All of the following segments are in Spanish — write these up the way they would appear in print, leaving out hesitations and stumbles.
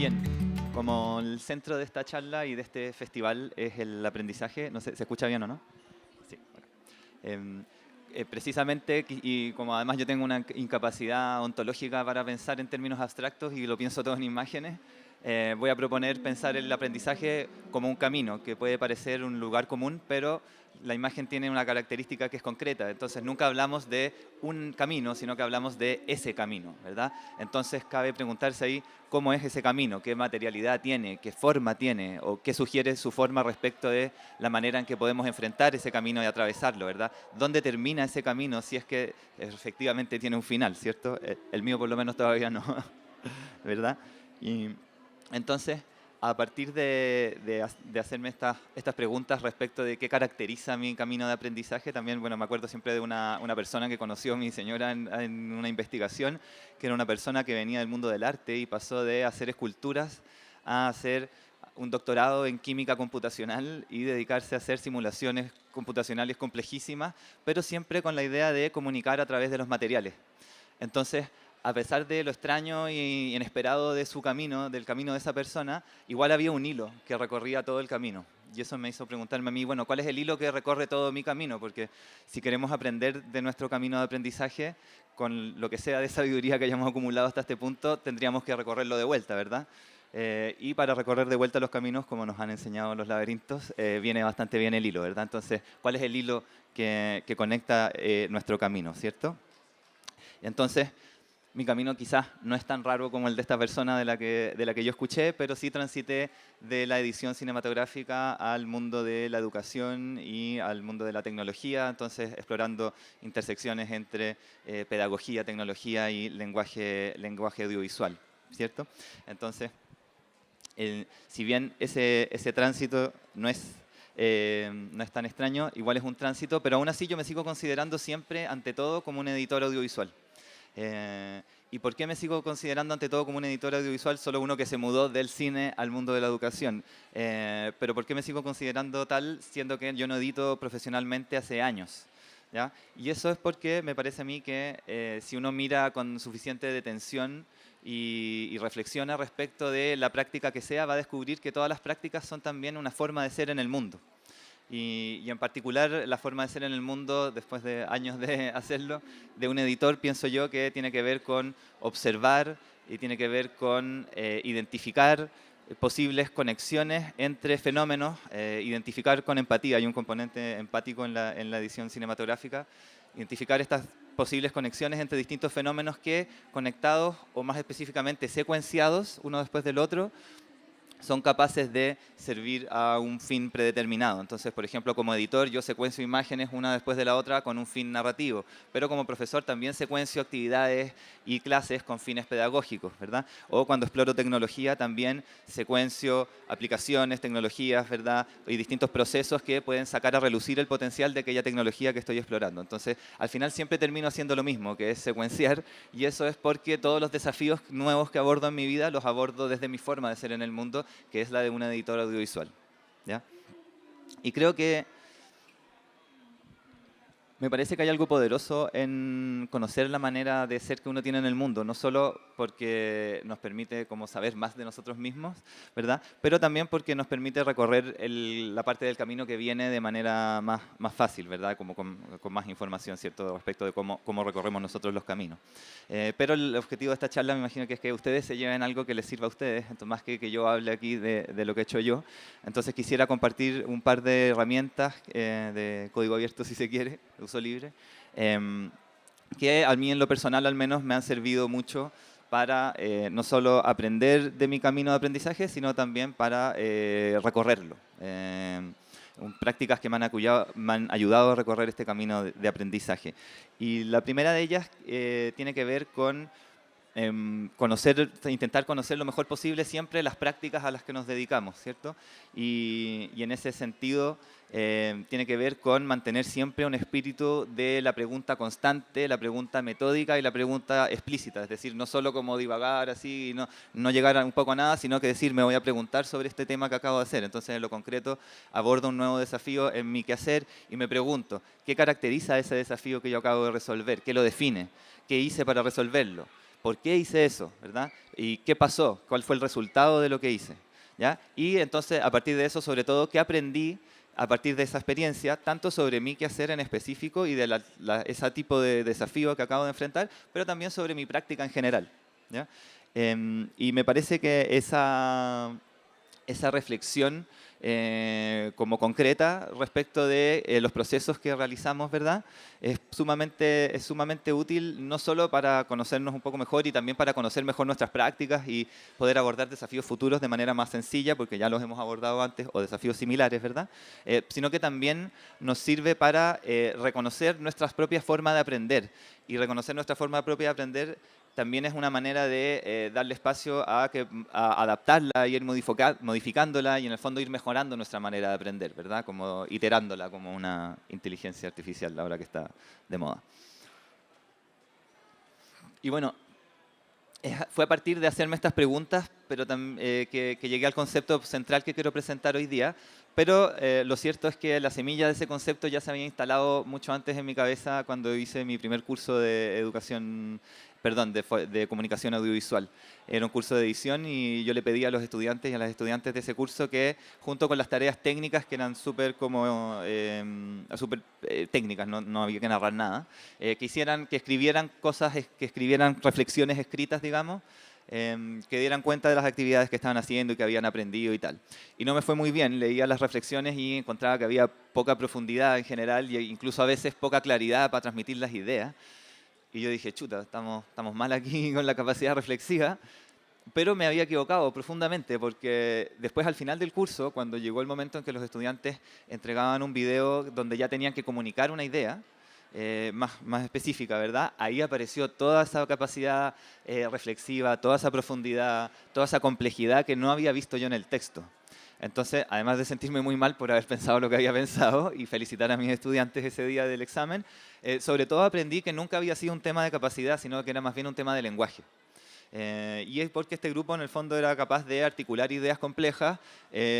Bien, como el centro de esta charla y de este festival es el aprendizaje, no sé, ¿se escucha bien o no? Sí, bueno. Precisamente, y como además yo tengo una incapacidad ontológica para pensar en términos abstractos y lo pienso todo en imágenes, voy a proponer pensar el aprendizaje como un camino, que puede parecer un lugar común, pero la imagen tiene una característica que es concreta. Entonces nunca hablamos de un camino, sino que hablamos de ese camino, ¿verdad? Entonces cabe preguntarse ahí cómo es ese camino, qué materialidad tiene, qué forma tiene, o qué sugiere su forma respecto de la manera en que podemos enfrentar ese camino y atravesarlo, ¿verdad? ¿Dónde termina ese camino si es que efectivamente tiene un final, ¿cierto? El mío por lo menos todavía no, ¿verdad? Y entonces, a partir de hacerme estas preguntas respecto de qué caracteriza mi camino de aprendizaje, también, bueno, me acuerdo siempre de una persona que conoció mi señora en una investigación, que era una persona que venía del mundo del arte y pasó de hacer esculturas a hacer un doctorado en química computacional y dedicarse a hacer simulaciones computacionales complejísimas, pero siempre con la idea de comunicar a través de los materiales. Entonces, a pesar de lo extraño y inesperado de su camino, del camino de esa persona, igual había un hilo que recorría todo el camino. Y eso me hizo preguntarme a mí, bueno, ¿cuál es el hilo que recorre todo mi camino? Porque si queremos aprender de nuestro camino de aprendizaje, con lo que sea de sabiduría que hayamos acumulado hasta este punto, tendríamos que recorrerlo de vuelta, ¿verdad? Y para recorrer de vuelta los caminos, como nos han enseñado los laberintos, viene bastante bien el hilo, ¿verdad? Entonces, ¿cuál es el hilo que conecta nuestro camino, ¿cierto? Entonces, mi camino quizás no es tan raro como el de esta persona de la que yo escuché, pero sí transité de la edición cinematográfica al mundo de la educación y al mundo de la tecnología, entonces explorando intersecciones entre pedagogía, tecnología y lenguaje audiovisual, ¿cierto? Entonces, si bien ese tránsito no es tan extraño, igual es un tránsito, pero aún así yo me sigo considerando siempre, ante todo, como un editor audiovisual. ¿Y por qué me sigo considerando ante todo como un editor audiovisual? Solo uno que se mudó del cine al mundo de la educación. Pero ¿por qué me sigo considerando tal siendo que yo no edito profesionalmente hace años? ¿Ya? Y eso es porque me parece a mí que si uno mira con suficiente detención y reflexiona respecto de la práctica que sea, va a descubrir que todas las prácticas son también una forma de ser en el mundo. Y en particular la forma de ser en el mundo, después de años de hacerlo, de un editor, pienso yo que tiene que ver con observar y tiene que ver con identificar posibles conexiones entre fenómenos, identificar con empatía, hay un componente empático en la edición cinematográfica, identificar estas posibles conexiones entre distintos fenómenos que, conectados o más específicamente secuenciados uno después del otro, son capaces de servir a un fin predeterminado. Entonces, por ejemplo, como editor yo secuencio imágenes una después de la otra con un fin narrativo, pero como profesor también secuencio actividades y clases con fines pedagógicos, ¿verdad? O cuando exploro tecnología también secuencio aplicaciones, tecnologías, ¿verdad? Y distintos procesos que pueden sacar a relucir el potencial de aquella tecnología que estoy explorando. Entonces, al final siempre termino haciendo lo mismo, que es secuenciar, y eso es porque todos los desafíos nuevos que abordo en mi vida los abordo desde mi forma de ser en el mundo, que es la de un editor audiovisual, ¿ya? Y creo que me parece que hay algo poderoso en conocer la manera de ser que uno tiene en el mundo, no solo porque nos permite como saber más de nosotros mismos, ¿verdad? Pero también porque nos permite recorrer la parte del camino que viene de manera más fácil, ¿verdad? Como con más información, ¿cierto? Respecto de cómo recorremos nosotros los caminos. Pero el objetivo de esta charla me imagino que es que ustedes se lleven algo que les sirva a ustedes, entonces, más que yo hable aquí de lo que he hecho yo. Entonces quisiera compartir un par de herramientas de código abierto, si se quiere, de uso libre, que a mí en lo personal al menos me han servido mucho para no solo aprender de mi camino de aprendizaje, sino también para recorrerlo. Prácticas que me han ayudado a recorrer este camino de aprendizaje. Y la primera de ellas tiene que ver con intentar conocer lo mejor posible siempre las prácticas a las que nos dedicamos, ¿cierto? Y en ese sentido tiene que ver con mantener siempre un espíritu de la pregunta constante, la pregunta metódica y la pregunta explícita, es decir, no solo como divagar así, no llegar un poco a nada, sino que decir, me voy a preguntar sobre este tema que acabo de hacer. Entonces, en lo concreto, abordo un nuevo desafío en mi quehacer y me pregunto, ¿qué caracteriza ese desafío que yo acabo de resolver? ¿Qué lo define? ¿Qué hice para resolverlo? ¿por qué hice eso? ¿Verdad? ¿Y qué pasó? ¿Cuál fue el resultado de lo que hice? ¿Ya? Y entonces, a partir de eso, sobre todo, ¿qué aprendí a partir de esa experiencia, tanto sobre mi quehacer en específico y de ese tipo de desafío que acabo de enfrentar, pero también sobre mi práctica en general? ¿Ya? Y me parece que esa reflexión como concreta respecto de los procesos que realizamos, ¿verdad? Es sumamente útil no solo para conocernos un poco mejor y también para conocer mejor nuestras prácticas y poder abordar desafíos futuros de manera más sencilla, porque ya los hemos abordado antes, o desafíos similares, ¿verdad? Sino que también nos sirve para reconocer nuestras propias formas de aprender. Y reconocer nuestra forma propia de aprender también es una manera de darle espacio a adaptarla, ir modificándola y en el fondo ir mejorando nuestra manera de aprender, ¿verdad? Como iterándola como una inteligencia artificial, ahora que está de moda. Y bueno, fue a partir de hacerme estas preguntas pero que llegué al concepto central que quiero presentar hoy día. Pero lo cierto es que la semilla de ese concepto ya se había instalado mucho antes en mi cabeza cuando hice mi primer curso de de comunicación audiovisual. Era un curso de edición y yo le pedí a los estudiantes y a las estudiantes de ese curso que, junto con las tareas técnicas, que eran súper técnicas, no había que narrar nada, que escribieran cosas, que escribieran reflexiones escritas, digamos, que dieran cuenta de las actividades que estaban haciendo y que habían aprendido y tal. Y no me fue muy bien, leía las reflexiones y encontraba que había poca profundidad en general e incluso a veces poca claridad para transmitir las ideas. Y yo dije, chuta, estamos mal aquí con la capacidad reflexiva. Pero me había equivocado profundamente porque después al final del curso, cuando llegó el momento en que los estudiantes entregaban un video donde ya tenían que comunicar una idea, más específica, ¿verdad? Ahí apareció toda esa capacidad reflexiva, toda esa profundidad, toda esa complejidad que no había visto yo en el texto. Entonces, además de sentirme muy mal por haber pensado lo que había pensado y felicitar a mis estudiantes ese día del examen, sobre todo aprendí que nunca había sido un tema de capacidad, sino que era más bien un tema de lenguaje. Y es porque este grupo en el fondo era capaz de articular ideas complejas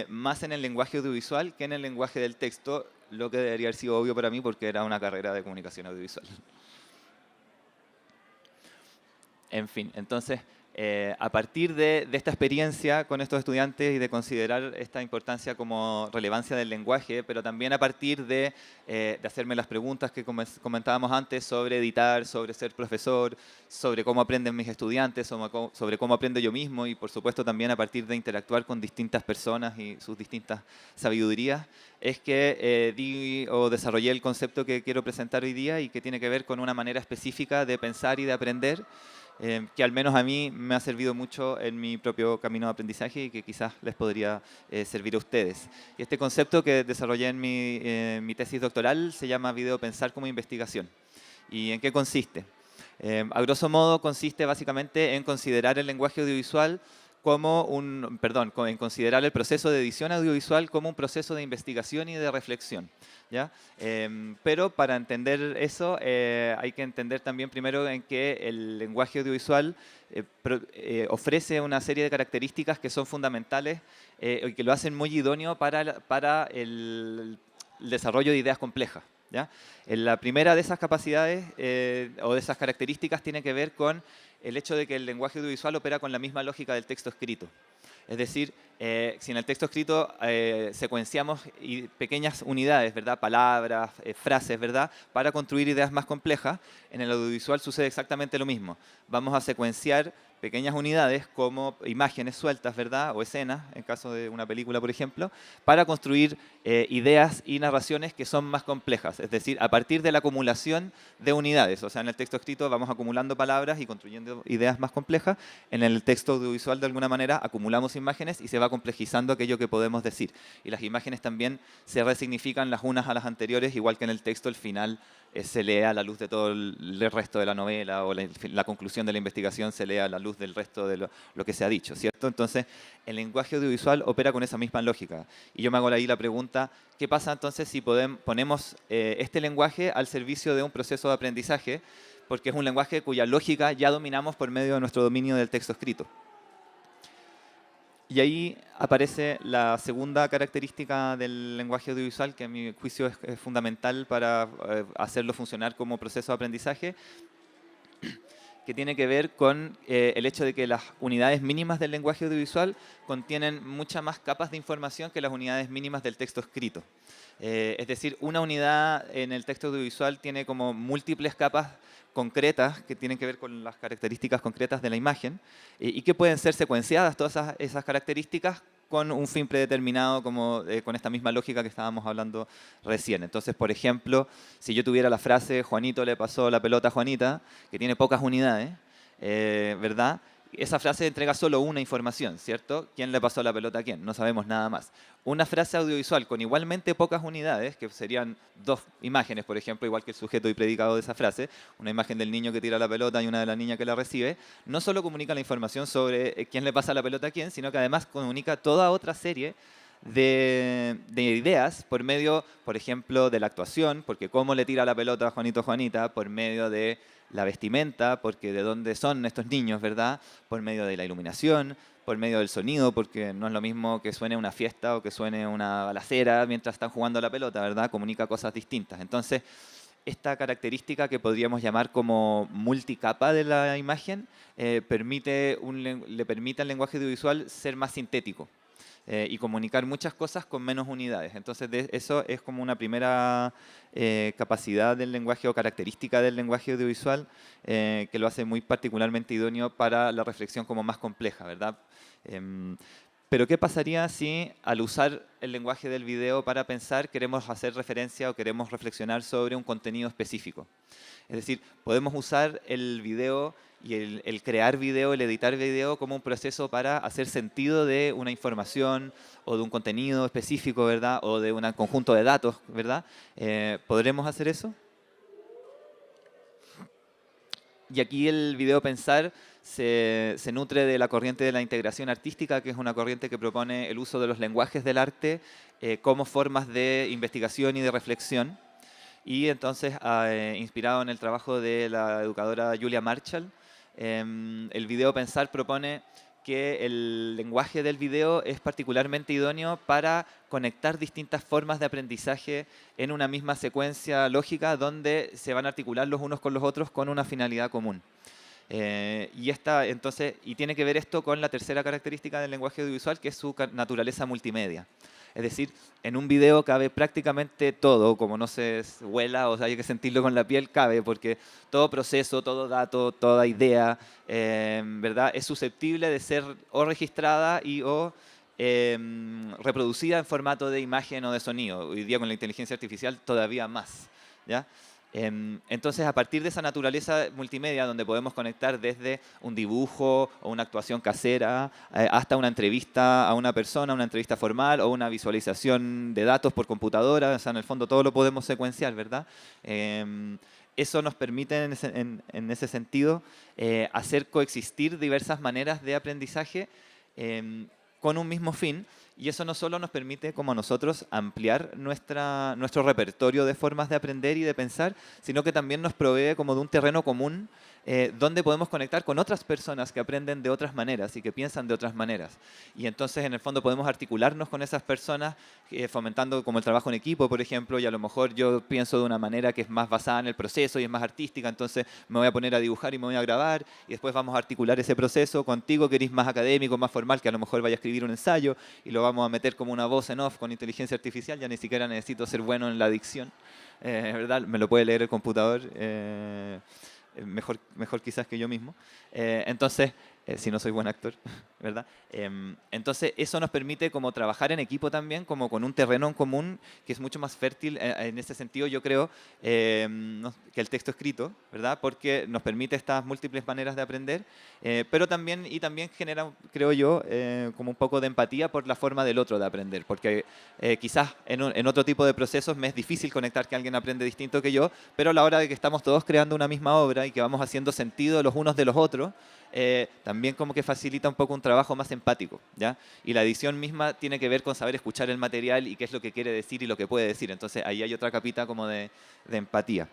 más en el lenguaje audiovisual que en el lenguaje del texto, lo que debería haber sido obvio para mí porque era una carrera de comunicación audiovisual. En fin, entonces, a partir de esta experiencia con estos estudiantes y de considerar esta importancia como relevancia del lenguaje, pero también a partir de hacerme las preguntas que comentábamos antes sobre editar, sobre ser profesor, sobre cómo aprenden mis estudiantes, sobre cómo aprendo yo mismo y por supuesto también a partir de interactuar con distintas personas y sus distintas sabidurías, es que desarrollé el concepto que quiero presentar hoy día y que tiene que ver con una manera específica de pensar y de aprender, que al menos a mí me ha servido mucho en mi propio camino de aprendizaje y que quizás les podría servir a ustedes. Y este concepto que desarrollé en mi tesis doctoral se llama video pensar como investigación. ¿Y en qué consiste? A grosso modo consiste básicamente en considerar el lenguaje audiovisual en considerar el proceso de edición audiovisual como un proceso de investigación y de reflexión, ¿ya? Pero para entender eso hay que entender también primero en que el lenguaje audiovisual ofrece una serie de características que son fundamentales y que lo hacen muy idóneo para el desarrollo de ideas complejas, ¿ya? La primera de esas capacidades o de esas características tiene que ver con el hecho de que el lenguaje audiovisual opera con la misma lógica del texto escrito. Es decir, si en el texto escrito secuenciamos pequeñas unidades, ¿verdad? Palabras, frases, ¿verdad? Para construir ideas más complejas, en el audiovisual sucede exactamente lo mismo. Vamos a secuenciar pequeñas unidades como imágenes sueltas, ¿verdad? O escenas, en caso de una película, por ejemplo, para construir ideas y narraciones que son más complejas. Es decir, a partir de la acumulación de unidades. O sea, en el texto escrito vamos acumulando palabras y construyendo ideas más complejas. En el texto audiovisual, de alguna manera, acumulamos imágenes y se va complejizando aquello que podemos decir. Y las imágenes también se resignifican las unas a las anteriores, igual que en el texto el final se lee a la luz de todo el resto de la novela o la conclusión de la investigación se lee a la luz del resto de lo que se ha dicho, ¿cierto? Entonces, el lenguaje audiovisual opera con esa misma lógica. Y yo me hago ahí la pregunta, ¿qué pasa entonces si ponemos este lenguaje al servicio de un proceso de aprendizaje? Porque es un lenguaje cuya lógica ya dominamos por medio de nuestro dominio del texto escrito. Y ahí aparece la segunda característica del lenguaje audiovisual, que a mi juicio es fundamental para hacerlo funcionar como proceso de aprendizaje, que tiene que ver con el hecho de que las unidades mínimas del lenguaje audiovisual contienen muchas más capas de información que las unidades mínimas del texto escrito. Es decir, una unidad en el texto audiovisual tiene como múltiples capas concretas que tienen que ver con las características concretas de la imagen y que pueden ser secuenciadas todas esas características con un fin predeterminado, como con esta misma lógica que estábamos hablando recién. Entonces, por ejemplo, si yo tuviera la frase Juanito le pasó la pelota a Juanita, que tiene pocas unidades, ¿verdad? Esa frase entrega solo una información, ¿cierto? ¿Quién le pasó la pelota a quién? No sabemos nada más. Una frase audiovisual con igualmente pocas unidades, que serían dos imágenes, por ejemplo, igual que el sujeto y predicado de esa frase, una imagen del niño que tira la pelota y una de la niña que la recibe, no solo comunica la información sobre quién le pasa la pelota a quién, sino que además comunica toda otra serie de ideas por medio, por ejemplo, de la actuación, porque cómo le tira la pelota a Juanito o Juanita, por medio de la vestimenta, porque de dónde son estos niños, ¿verdad? Por medio de la iluminación, por medio del sonido, porque no es lo mismo que suene una fiesta o que suene una balacera mientras están jugando a la pelota, ¿verdad? Comunica cosas distintas. Entonces, esta característica que podríamos llamar como multicapa de la imagen le permite al lenguaje audiovisual ser más sintético y comunicar muchas cosas con menos unidades. Entonces, eso es como una primera capacidad del lenguaje o característica del lenguaje audiovisual que lo hace muy particularmente idóneo para la reflexión como más compleja, ¿verdad? Pero ¿qué pasaría si al usar el lenguaje del video para pensar queremos hacer referencia o queremos reflexionar sobre un contenido específico? Es decir, podemos usar el video y el crear video, el editar video como un proceso para hacer sentido de una información o de un contenido específico, ¿verdad? O de un conjunto de datos, ¿verdad? ¿Podremos hacer eso? Y aquí el video pensar se nutre de la corriente de la integración artística, que es una corriente que propone el uso de los lenguajes del arte como formas de investigación y de reflexión. Y entonces, inspirado en el trabajo de la educadora Julia Marshall, el video pensar propone que el lenguaje del video es particularmente idóneo para conectar distintas formas de aprendizaje en una misma secuencia lógica donde se van a articular los unos con los otros con una finalidad común. Y tiene que ver esto con la tercera característica del lenguaje audiovisual, que es su naturaleza multimedia. Es decir, en un video cabe prácticamente todo, como no se huela, o sea, hay que sentirlo con la piel, cabe, porque todo proceso, todo dato, toda idea, ¿verdad? Es susceptible de ser o registrada o reproducida en formato de imagen o de sonido. Hoy día con la inteligencia artificial todavía más, ¿ya? Entonces, a partir de esa naturaleza multimedia, donde podemos conectar desde un dibujo o una actuación casera hasta una entrevista a una persona, una entrevista formal o una visualización de datos por computadora, o sea, en el fondo todo lo podemos secuenciar, ¿verdad? Eso nos permite, en ese sentido, hacer coexistir diversas maneras de aprendizaje con un mismo fin. Y eso no solo nos permite, como a nosotros, ampliar nuestro repertorio de formas de aprender y de pensar, sino que también nos provee como de un terreno común donde podemos conectar con otras personas que aprenden de otras maneras y que piensan de otras maneras. Y entonces, en el fondo, podemos articularnos con esas personas, fomentando como el trabajo en equipo, por ejemplo, y a lo mejor yo pienso de una manera que es más basada en el proceso y es más artística, entonces me voy a poner a dibujar y me voy a grabar, y después vamos a articular ese proceso contigo, que eres más académico, más formal, que a lo mejor vaya a escribir un ensayo, y lo vamos a meter como una voz en off con inteligencia artificial, ya ni siquiera necesito ser bueno en la dicción, ¿verdad? Me lo puede leer el computador, mejor quizás que yo mismo. Entonces, si no soy buen actor, ¿verdad? Entonces, eso nos permite como trabajar en equipo también, como con un terreno en común que es mucho más fértil en ese sentido, yo creo, que el texto escrito, ¿verdad? Porque nos permite estas múltiples maneras de aprender, pero también genera, creo yo, como un poco de empatía por la forma del otro de aprender, porque quizás en otro tipo de procesos me es difícil conectar que alguien aprende distinto que yo, pero a la hora de que estamos todos creando una misma obra y que vamos haciendo sentido los unos de los otros, también como que facilita un poco un trabajo más empático, ¿ya? Y la edición misma tiene que ver con saber escuchar el material y qué es lo que quiere decir y lo que puede decir. Entonces ahí hay otra capita como de empatía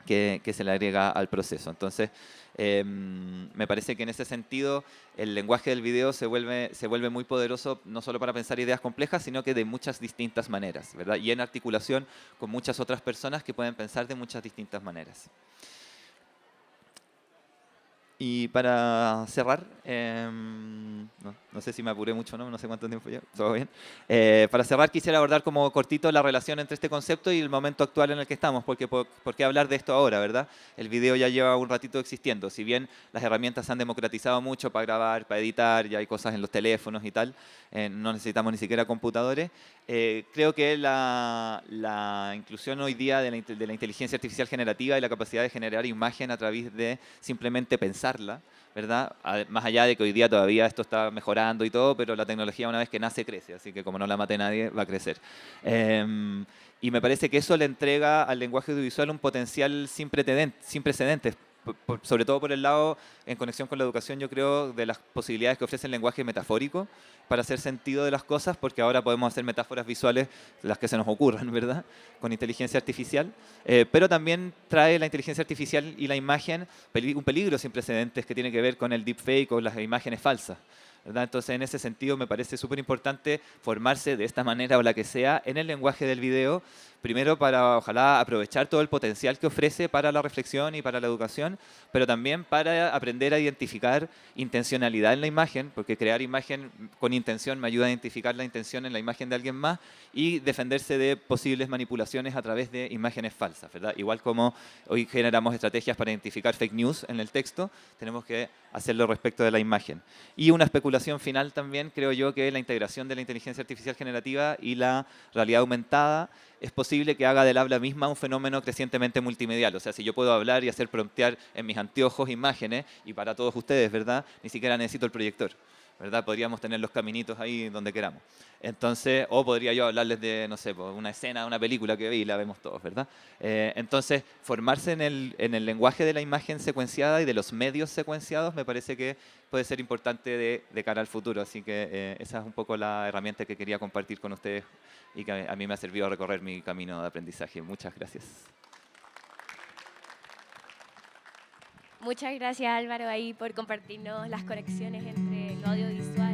que se le agrega al proceso. Entonces, me parece que en ese sentido el lenguaje del video se vuelve muy poderoso, no solo para pensar ideas complejas, sino que de muchas distintas maneras, ¿verdad? Y en articulación con muchas otras personas que pueden pensar de muchas distintas maneras. Y para cerrar, no sé si me apuré mucho, no sé cuánto tiempo ya, todo bien. Para cerrar quisiera abordar como cortito la relación entre este concepto y el momento actual en el que estamos, porque ¿por qué hablar de esto ahora, verdad? El video ya lleva un ratito existiendo, si bien las herramientas se han democratizado mucho para grabar, para editar, ya hay cosas en los teléfonos y tal, no necesitamos ni siquiera computadores. Creo que la inclusión hoy día de la inteligencia artificial generativa y la capacidad de generar imagen a través de simplemente pensarla, ¿verdad? Más allá de que hoy día todavía esto está mejorando y todo, pero la tecnología una vez que nace crece, así que como no la mate nadie, va a crecer. Y me parece que eso le entrega al lenguaje audiovisual un potencial sin precedentes, sobre todo por el lado, en conexión con la educación, yo creo, de las posibilidades que ofrece el lenguaje metafórico para hacer sentido de las cosas, porque ahora podemos hacer metáforas visuales, las que se nos ocurran, ¿verdad?, con inteligencia artificial. Pero también trae la inteligencia artificial y la imagen un peligro sin precedentes que tiene que ver con el deepfake o las imágenes falsas, ¿verdad? Entonces, en ese sentido, me parece súper importante formarse de esta manera o la que sea en el lenguaje del video, primero para, ojalá, aprovechar todo el potencial que ofrece para la reflexión y para la educación, pero también para aprender a identificar intencionalidad en la imagen, porque crear imagen con intención me ayuda a identificar la intención en la imagen de alguien más y defenderse de posibles manipulaciones a través de imágenes falsas, ¿verdad? Igual como hoy generamos estrategias para identificar fake news en el texto, tenemos que hacerlo respecto de la imagen. Y una especulación final también, creo yo, que la integración de la inteligencia artificial generativa y la realidad aumentada es posible que haga del habla misma un fenómeno crecientemente multimedial. O sea, si yo puedo hablar y hacer promptear en mis anteojos imágenes, y para todos ustedes, ¿verdad?, ni siquiera necesito el proyector, ¿verdad? Podríamos tener los caminitos ahí donde queramos. Entonces, o podría yo hablarles de, no sé, una escena de una película que vi y la vemos todos, ¿verdad? Entonces, formarse en el lenguaje de la imagen secuenciada y de los medios secuenciados me parece que puede ser importante de cara al futuro. Así que esa es un poco la herramienta que quería compartir con ustedes y que a mí me ha servido a recorrer mi camino de aprendizaje. Muchas gracias. Muchas gracias, Álvaro, ahí por compartirnos las conexiones entre lo audiovisual